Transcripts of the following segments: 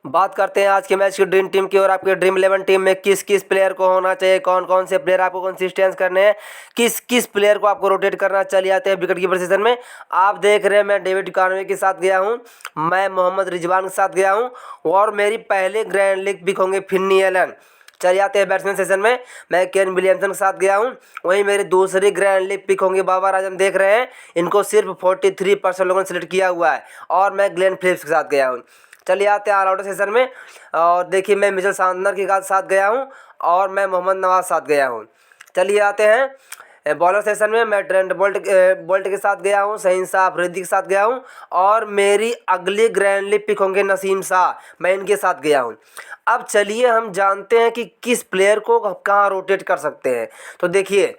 बात करते हैं आज के मैच की ड्रीम टीम की। और आपके ड्रीम 11 टीम में किस किस प्लेयर को होना चाहिए, कौन कौन से प्लेयर आपको कंसिस्टेंस करने हैं, किस किस प्लेयर को आपको रोटेट करना। चलिए आते हैं विकेट कीपर सेशन में। आप देख रहे हैं मैं डेविड कॉनवे के साथ गया हूं, मैं मोहम्मद रिजवान के साथ गया हूं और मेरी पहले ग्रैंड लीग पिक होंगे फिन्नी एलन। चलिए आते हैं बैट्समैन सेशन में। मैं केन विलियमसन के साथ गया हूं, वहीं मेरी दूसरी ग्रैंड लीग पिक होंगे बाबर आजम। देख रहे हैं इनको सिर्फ 43% लोगों ने सिलेक्ट किया हुआ है और मैं ग्लेन फिलिप्स के साथ गया हूँ। चलिए आते हैं ऑलराउंडर सेशन में। और देखिए मैं मिचेल सानर के साथ गया हूँ और मैं मोहम्मद नवाज साथ गया हूँ। चलिए आते हैं बॉलर सेशन में। मैं ट्रेंट बोल्ट के साथ गया हूँ, शहीन शाह अफरीदी के साथ गया हूँ और मेरी अगली ग्रैंड लीग पिक होंगे नसीम शाह, मैं इनके साथ गया हूँ। अब चलिए हम जानते हैं कि किस प्लेयर को कहाँ रोटेट कर सकते हैं। तो देखिए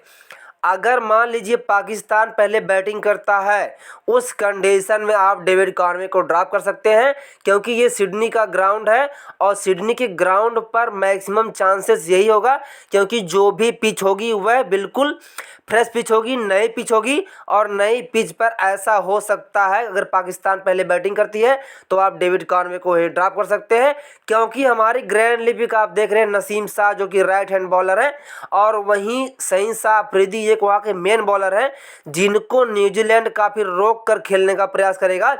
अगर मान लीजिए पाकिस्तान पहले बैटिंग करता है, उस कंडीशन में आप डेविड कॉनवे को ड्रॉप कर सकते हैं क्योंकि ये सिडनी का ग्राउंड है और सिडनी के ग्राउंड पर मैक्सिमम चांसेस यही होगा क्योंकि जो भी पिच होगी वह बिल्कुल फ्रेश पिच होगी, नई पिच होगी। और नई पिच पर ऐसा हो सकता है अगर पाकिस्तान पहले बैटिंग करती है तो आप डेविड कॉनवे को ही ड्रॉप कर सकते हैं क्योंकि हमारी ग्रैंड लीग पिक आप देख रहे हैं नसीम शाह जो कि राइट हैंड बॉलर है और वहीं शहीन शाह अफरीदी एक वहाँ के मेन बॉलर हैं जिनको न्यूजीलैंड काफ़ी रोक कर खेलने का प्रयास करेगा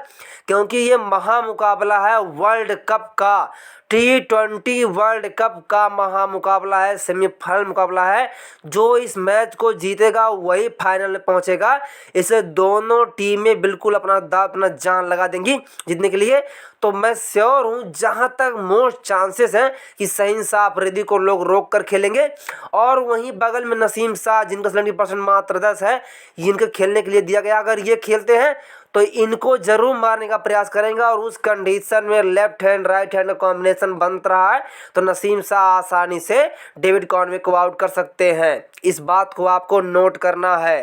क्योंकि ये महामुकाबला है वर्ल्ड कप का, T20 वर्ल्ड कप का महामुकाबला है, सेमीफाइनल मुकाबला है। जो इस मैच को जीतेगा वही फाइनल में पहुंचेगा। इसे दोनों टीमें बिल्कुल अपना जान लगा देंगी जीतने के लिए। तो मैं श्योर हूँ जहाँ तक मोस्ट चांसेस हैं कि शहीन शाह अफरीदी को लोग रोक कर खेलेंगे और वहीं बगल में नसीम शाह जिनका 70% मात्र 10 है, जिनके खेलने के लिए दिया गया। अगर ये खेलते हैं तो इनको जरूर मारने का प्रयास करेंगे और उस कंडीशन में left hand right hand combination बन रहा है तो नसीम शाह आसानी से डेविड कॉनवे को आउट कर सकते हैं। इस बात को आपको नोट करना है,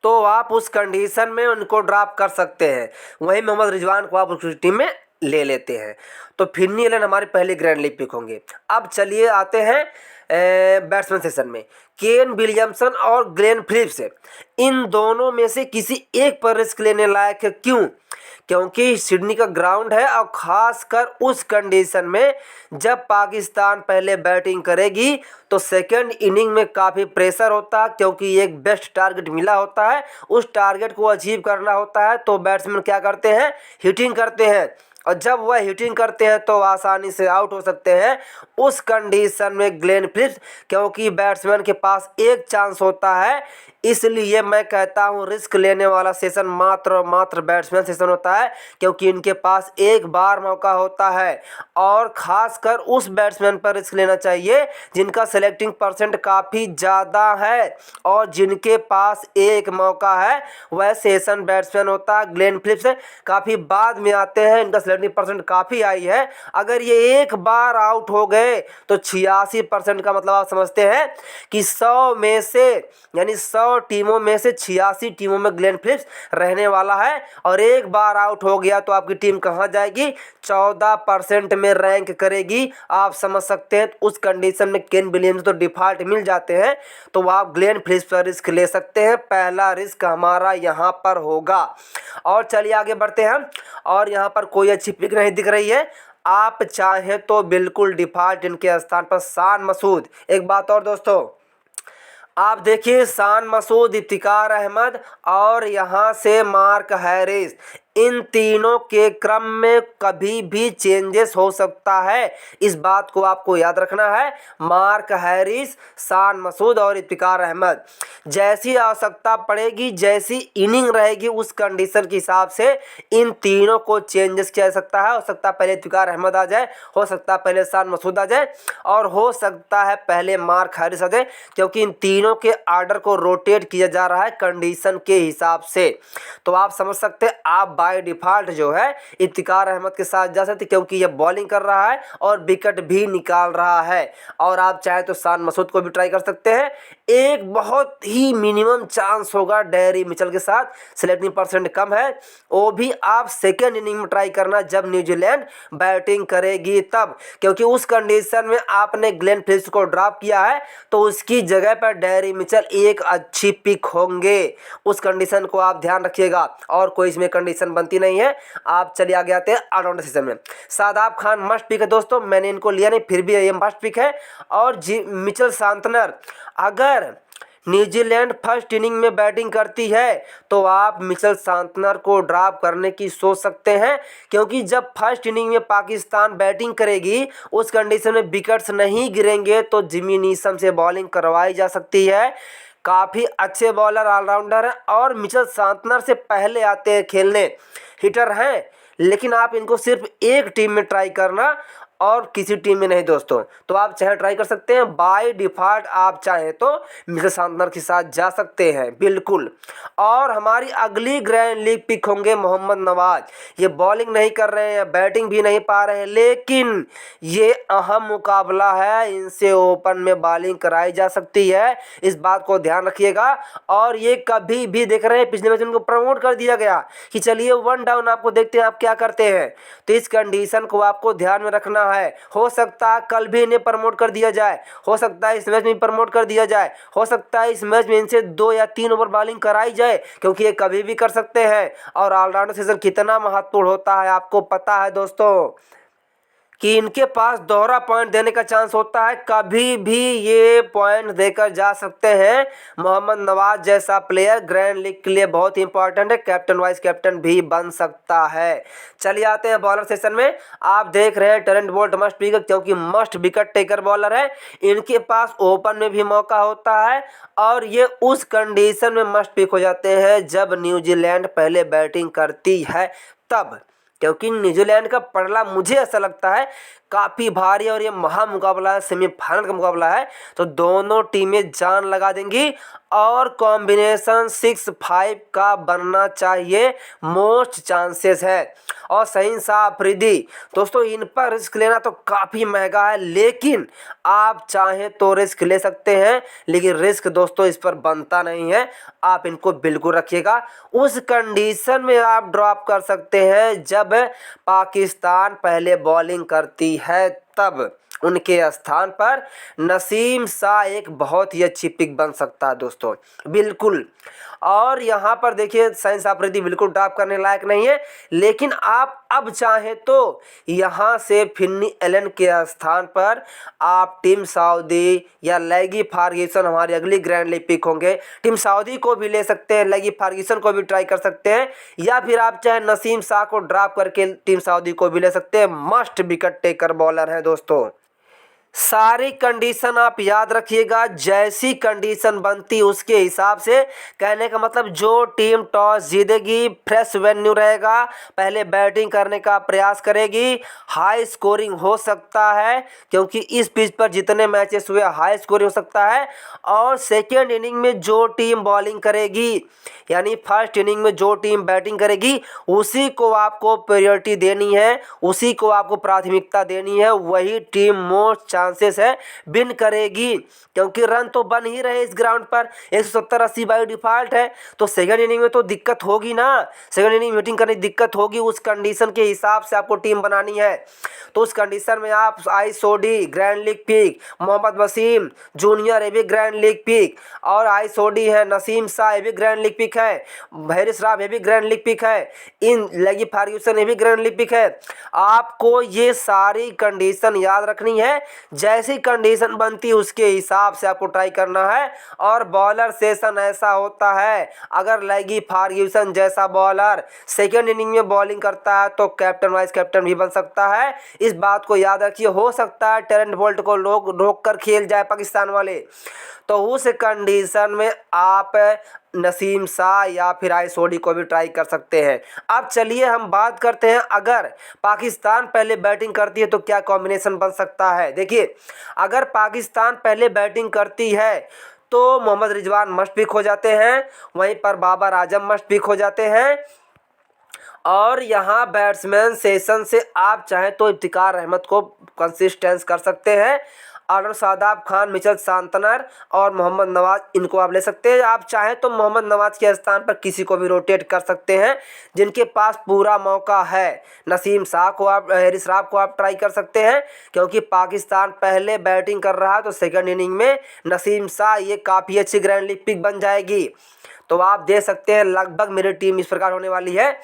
तो आप उस कंडीशन में उनको ड्रॉप कर सकते हैं। वहीं मोहम्मद रिजवान को आप उस टीम में ले लेते हैं। तो फिन्नी एलन हमारे पहले ग्रैंड लीग पिक होंगे। अब चलिए आते हैं बैट्समैन सेशन में। केन विलियमसन और ग्लेन फिलिप्स, इन दोनों में से किसी एक पर रिस्क लेने लायक है। क्यों? क्योंकि सिडनी का ग्राउंड है और ख़ासकर उस कंडीशन में जब पाकिस्तान पहले बैटिंग करेगी तो सेकंड इनिंग में काफ़ी प्रेशर होता है क्योंकि एक बेस्ट टारगेट मिला होता है, उस टारगेट को अचीव करना होता है। तो बैट्समैन क्या करते हैं, हिटिंग करते हैं और जब वह हिटिंग करते हैं तो आसानी से आउट हो सकते हैं। उस कंडीशन में ग्लेन फिलिप्स, क्योंकि बैट्समैन के पास एक चांस होता है, इसलिए मैं कहता हूं रिस्क लेने वाला सेशन मात्र और मात्र बैट्समैन सेशन होता है क्योंकि इनके पास एक बार मौका होता है। और ख़ासकर उस बैट्समैन पर रिस्क लेना चाहिए जिनका सेलेक्टिंग परसेंट काफ़ी ज़्यादा है और जिनके पास एक मौका है, वह सेशन बैट्समैन होता है। ग्लेन फिलिप्स काफ़ी बाद में आते हैं, इनका सेलेक्टिंग परसेंट काफ़ी आई है। अगर ये एक बार आउट हो गए तो 86% का मतलब आप समझते हैं कि 100 में से यानी 100 टीमों में से 86 टीमों में ग्लेन फिलिप्स रहने वाला है और एक बार आउट हो गया तो आपकी टीम कहां जाएगी, 14% में रैंक करेगी। आप समझ सकते हैं उस कंडीशन में केन विलियम्स तो डिफॉल्ट मिल जाते हैं, तो आप ग्लेन फिलिप्स पर रिस्क ले सकते हैं। पहला रिस्क हमारा यहां पर होगा। और चलिए आगे बढ़ते हैं। और यहां पर कोई अच्छी पिक नहीं दिख रही है, आप चाहें तो बिल्कुल डिफॉल्ट इनके स्थान पर शान मसूद। एक बात और दोस्तों, आप देखिए शान मसूद, इफ्तिकार अहमद और यहाँ से मार्क हैरिस, इन तीनों के क्रम में कभी भी चेंजेस हो सकता है। इस बात को आपको याद रखना है। मार्क हैरिस, शान मसूद और इफ्तिकार अहमद, जैसी आवश्यकता पड़ेगी, जैसी इनिंग रहेगी, उस कंडीशन के हिसाब से इन तीनों को चेंजेस किया जा सकता है। हो सकता है पहले इफ्तिकार अहमद आ जाए, हो सकता है पहले शान मसूद आ जाए और हो सकता है पहले मार्क हैरिस आ जाए क्योंकि इन तीनों के आर्डर को रोटेट किया जा रहा है कंडीशन के हिसाब से। तो आप समझ सकते हैं आप बाय डिफॉल्ट जो है इफ्तिकार अहमद के साथ जा सकते क्योंकि ये बॉलिंग कर रहा है और विकेट भी निकाल रहा है। और आप चाहे तो शान मसूद को भी ट्राई कर सकते हैं। एक बहुत ही मिनिमम चांस होगा डेरी मिचेल के साथ, सेलेक्टिंग परसेंट कम है, वो भी आप सेकेंड इनिंग में ट्राई करना जब न्यूजीलैंड बैटिंग करेगी तब, क्योंकि उस कंडीशन में आपने ग्लेन फिलिप्स को ड्रॉप किया है तो उसकी जगह पर डेरी मिचेल एक अच्छी पिक होंगे। उस कंडीशन को आप ध्यान रखिएगा और कोई इसमें कंडीशन कंडीशन बनती नहीं है। आप चलिए आगे आते हैं ऑलराउंडर सेशन में। शादाब खान मस्ट पिक है दोस्तों, मैंने इनको लिया नहीं फिर भी ये मस्ट पिक है। और मिचेल सांतनर, अगर न्यूजीलैंड फर्स्ट इनिंग में बैटिंग करती है तो आप मिचेल सांतनर को ड्रॉप करने की सोच सकते हैं, क्योंकि जब फर्स्ट इनिंग में पाकिस्तान बैटिंग करेगी उस कंडीशन में विकेट्स नहीं गिरेंगे तो जिमी नीशम से बॉलिंग करवाई जा सकती है। काफ़ी अच्छे बॉलर ऑलराउंडर हैं और मिचेल सांतनर से पहले आते हैं खेलने, हिटर हैं, लेकिन आप इनको सिर्फ एक टीम में ट्राई करना और किसी टीम में नहीं दोस्तों। तो आप चाहे ट्राई कर सकते हैं, बाय डिफ़ॉल्ट आप चाहें तो मिचेल सांतनर के साथ जा सकते हैं बिल्कुल। और हमारी अगली ग्रैंड लीग पिक होंगे मोहम्मद नवाज। ये बॉलिंग नहीं कर रहे हैं, बैटिंग भी नहीं पा रहे हैं, लेकिन ये अहम मुकाबला है, इनसे ओपन में बॉलिंग कराई जा सकती है, इस बात को ध्यान रखिएगा। और ये कभी भी देख रहे हैं पिछले मैच उनको प्रमोट कर दिया गया कि चलिए 1 डाउन, आपको देखते हैं आप क्या करते हैं। तो इस कंडीशन को आपको ध्यान में रखना है। हो सकता है कल भी इन्हें प्रमोट कर दिया जाए, हो सकता है इस मैच में प्रमोट कर दिया जाए, हो सकता है इस मैच में इनसे 2 या 3 ओवर बॉलिंग कराई जाए, क्योंकि ये कभी भी कर सकते हैं। और ऑलराउंडर सेशन कितना महत्वपूर्ण होता है आपको पता है दोस्तों, कि इनके पास दोहरा पॉइंट देने का चांस होता है, कभी भी ये पॉइंट देकर जा सकते हैं। मोहम्मद नवाज जैसा प्लेयर ग्रैंड लीग के लिए बहुत ही इंपॉर्टेंट है, कैप्टन वाइस कैप्टन भी बन सकता है। चलिए आते हैं बॉलर सेशन में। आप देख रहे हैं ट्रेंट बोल्ट मस्ट पिक, क्योंकि मस्ट विकेट टेकर बॉलर है, इनके पास ओपन में भी मौका होता है और ये उस कंडीशन में मस्ट पिक हो जाते हैं जब न्यूजीलैंड पहले बैटिंग करती है तब, क्योंकि न्यूजीलैंड का पड़ला मुझे ऐसा लगता है काफ़ी भारी और ये महा मुकाबला है, सेमीफाइनल का मुकाबला है, तो दोनों टीमें जान लगा देंगी और कॉम्बिनेशन 6-5 का बनना चाहिए, मोस्ट चांसेस है। और शहीन शाह अफरीदी दोस्तों, इन पर रिस्क लेना तो काफ़ी महंगा है, लेकिन आप चाहें तो रिस्क ले सकते हैं, लेकिन रिस्क दोस्तों इस पर बनता नहीं है, आप इनको बिल्कुल रखिएगा। उस कंडीशन में आप ड्रॉप कर सकते हैं जब पाकिस्तान पहले बॉलिंग करती है, तब उनके स्थान पर नसीम शाह एक बहुत ही अच्छी पिक बन सकता है दोस्तों बिल्कुल। और यहाँ पर देखिए शहीन शाह अफरीदी बिल्कुल ड्रॉप करने लायक नहीं है, लेकिन आप अब चाहें तो यहाँ से फिन्नी एलन के स्थान पर आप टीम सऊदी या लैगी फर्ग्यूसन, हमारी अगली ग्रैंड लीग पिक होंगे, टीम सऊदी को भी ले सकते हैं, लैगी फर्ग्यूसन को भी ट्राई कर सकते हैं, या फिर आप चाहे नसीम शाह को ड्रॉप करके टीम सऊदी को भी ले सकते हैं। मस्ट विकेट टेकर बॉलर है दोस्तों। सारी कंडीशन आप याद रखिएगा, जैसी कंडीशन बनती उसके हिसाब से, कहने का मतलब जो टीम टॉस जीतेगी फ्रेश वेन्यू रहेगा, पहले बैटिंग करने का प्रयास करेगी, हाई स्कोरिंग हो सकता है, क्योंकि इस पिच पर जितने मैचेस हुए हाई स्कोरिंग हो सकता है। और सेकेंड इनिंग में जो टीम बॉलिंग करेगी, यानी फर्स्ट इनिंग में जो टीम बैटिंग करेगी उसी को आपको प्रायोरिटी देनी है, उसी को आपको प्राथमिकता देनी है, वही टीम मोस्ट चांसेस है विन करेगी, क्योंकि रन तो बन ही रहे इस ग्राउंड पर, 170-80 बाई डिफॉल्ट है। तो सेकंड इनिंग में तो दिक्कत होगी ना, सेकंड इनिंग बैटिंग करने की दिक्कत होगी, उस कंडीशन के हिसाब से आपको टीम बनानी है। तो उस कंडीशन में आप आईसोडी grand league pick, Mohammad Waseem junior ये भी ग्रैंड लीग पिक, और आईसोडी है, नसीम शाह ये भी ग्रैंड लीग पिक है, हैरिस राफ ये भी ग्रैंड लीग पिक है, इन लैगी फर्ग्यूसन ये भी ग्रैंड लीग पिक है। आपको ये सारी कंडीशन याद रखनी है, जैसी कंडीशन बनती उसके हिसाब से आपको ट्राई करना है। और बॉलर सेशन ऐसा होता है, अगर लैगी फर्ग्यूसन जैसा बॉलर सेकेंड इनिंग में बॉलिंग करता है तो कैप्टन वाइस कैप्टन भी बन सकता है, इस बात को याद रखिए। हो सकता है ट्रेंट बोल्ट को लोग रोक कर खेल जाए पाकिस्तान वाले, तो उस कंडीशन में आप नसीम शाह या फिर आईसोडी को भी ट्राई कर सकते हैं। अब चलिए हम बात करते हैं, अगर पाकिस्तान पहले बैटिंग करती है तो क्या कॉम्बिनेशन बन सकता है। देखिए, अगर पाकिस्तान पहले बैटिंग करती है तो मोहम्मद रिजवान मस्ट पिक हो जाते हैं, वहीं पर बाबर आजम मस्ट पिक हो जाते हैं, और यहाँ बैट्समैन सेशन से आप चाहें तो इफ्तिकार अहमद को कंसिस्टेंस कर सकते हैं, और शादाब खान, मिचेल सांतनर और मोहम्मद नवाज इनको आप ले सकते हैं। आप चाहें तो मोहम्मद नवाज के स्थान पर किसी को भी रोटेट कर सकते हैं जिनके पास पूरा मौका है। नसीम शाह को आप, हैरिस राफ को आप ट्राई कर सकते हैं, क्योंकि पाकिस्तान पहले बैटिंग कर रहा है तो सेकंड इनिंग में नसीम शाह ये काफ़ी अच्छी ग्रैंड लीग पिक बन जाएगी। तो आप देख सकते हैं लगभग मेरी टीम इस प्रकार होने वाली है।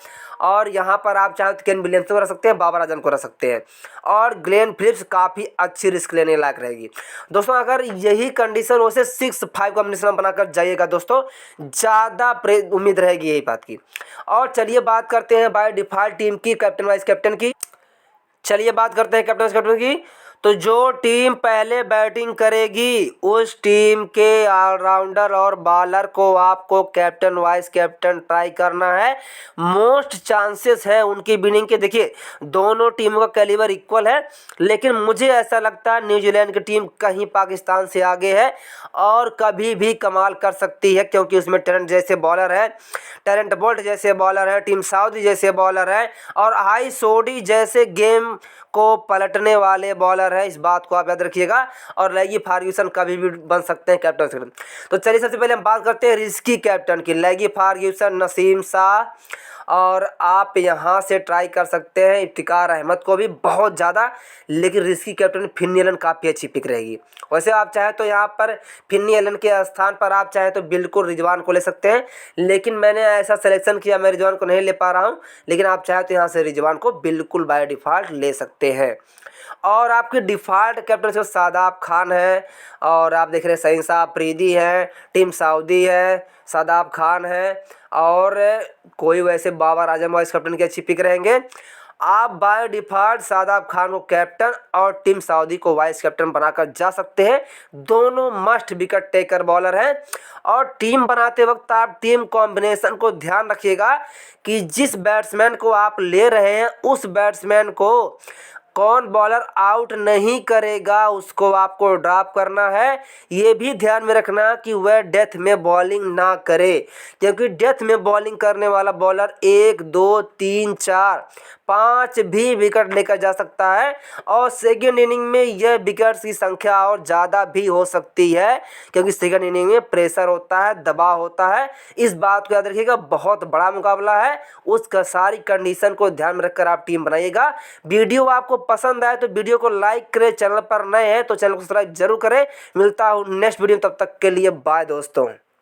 और यहाँ पर आप चाहें तो केन विलियमसन को रख सकते हैं, बाबर आजम को रख सकते हैं, और ग्लेन फिलिप्स काफ़ी अच्छी रिस्क लेने लायक रहेगी दोस्तों। अगर यही कंडीशन हो से 6-5 कॉम्बिनेशन बनाकर जाइएगा दोस्तों, ज़्यादा उम्मीद रहेगी यही बात की। और चलिए बात करते हैं बाय डिफ़ॉल्ट टीम की, कैप्टन वाइस कैप्टन की। चलिए बात करते हैं कैप्टन की। तो जो टीम पहले बैटिंग करेगी उस टीम के ऑलराउंडर और बॉलर को आपको कैप्टन वाइस कैप्टन ट्राई करना है। मोस्ट चांसेस है उनकी विनिंग के। देखिए दोनों टीमों का कैलिबर इक्वल है, लेकिन मुझे ऐसा लगता है न्यूजीलैंड की टीम कहीं पाकिस्तान से आगे है और कभी भी कमाल कर सकती है, क्योंकि उसमें टेरेंट जैसे बॉलर है, टेरेंट बोल्ट जैसे बॉलर है, टीम साउदी जैसे बॉलर है, और हाई सोडी जैसे गेम को पलटने वाले बॉलर है। इस बात को आप याद रखिएगा। और लैगी फर्ग्यूसन कभी भी बन सकते हैं कैप्टन। तो चलिए सबसे पहले हम बात करते हैं रिस्की कैप्टन की। लैगी फर्ग्यूसन, नसीम शाह, और आप यहाँ से ट्राई कर सकते हैं इफ्तिकार अहमद को भी बहुत ज़्यादा, लेकिन रिस्की कैप्टन फिन्नी एलन काफ़ी अच्छी पिक रहेगी। वैसे आप चाहें तो यहाँ पर फिन्नी एलन के स्थान पर आप चाहें तो बिल्कुल रिजवान को ले सकते हैं, लेकिन मैंने ऐसा सिलेक्शन किया, मैं रिजवान को नहीं ले पा रहा हूँ, लेकिन आप चाहें तो यहाँ से रिजवान को बिल्कुल बाय डिफ़ॉल्ट ले सकते हैं। और आपके डिफ़ॉल्ट कैप्टन से शादाब खान है, और आप देख रहे हैं शहीनशाह अफरीदी है, टीम साउदी है, शादाब खान है, और कोई वैसे बाबर आजम वाइस कैप्टन की अच्छी पिक रहेंगे। आप बाय डिफ़ॉल्ट शादाब खान को कैप्टन और टीम साउदी को वाइस कैप्टन बनाकर जा सकते हैं। दोनों मस्ट विकेट टेकर बॉलर हैं। और टीम बनाते वक्त आप टीम कॉम्बिनेशन को ध्यान रखिएगा कि जिस बैट्समैन को आप ले रहे हैं उस बैट्समैन को कौन बॉलर आउट नहीं करेगा, उसको आपको ड्रॉप करना है। ये भी ध्यान में रखना कि वह डेथ में बॉलिंग ना करे, क्योंकि डेथ में बॉलिंग करने वाला बॉलर 1, 2, 3, 4, 5 भी विकेट लेकर जा सकता है। और सेकेंड इनिंग में यह विकेट्स की संख्या और ज़्यादा भी हो सकती है, क्योंकि सेकेंड इनिंग में प्रेशर होता है, दबाव होता है। इस बात को याद रखिएगा, बहुत बड़ा मुकाबला है, उसका सारी कंडीशन को ध्यान में रखकर आप टीम बनाइएगा। वीडियो आपको पसंद आए तो वीडियो को लाइक करें, चैनल पर नए हैं तो चैनल को सब्सक्राइब जरूर करें। मिलता हूँ नेक्स्ट वीडियो, तब तक के लिए बाय दोस्तों।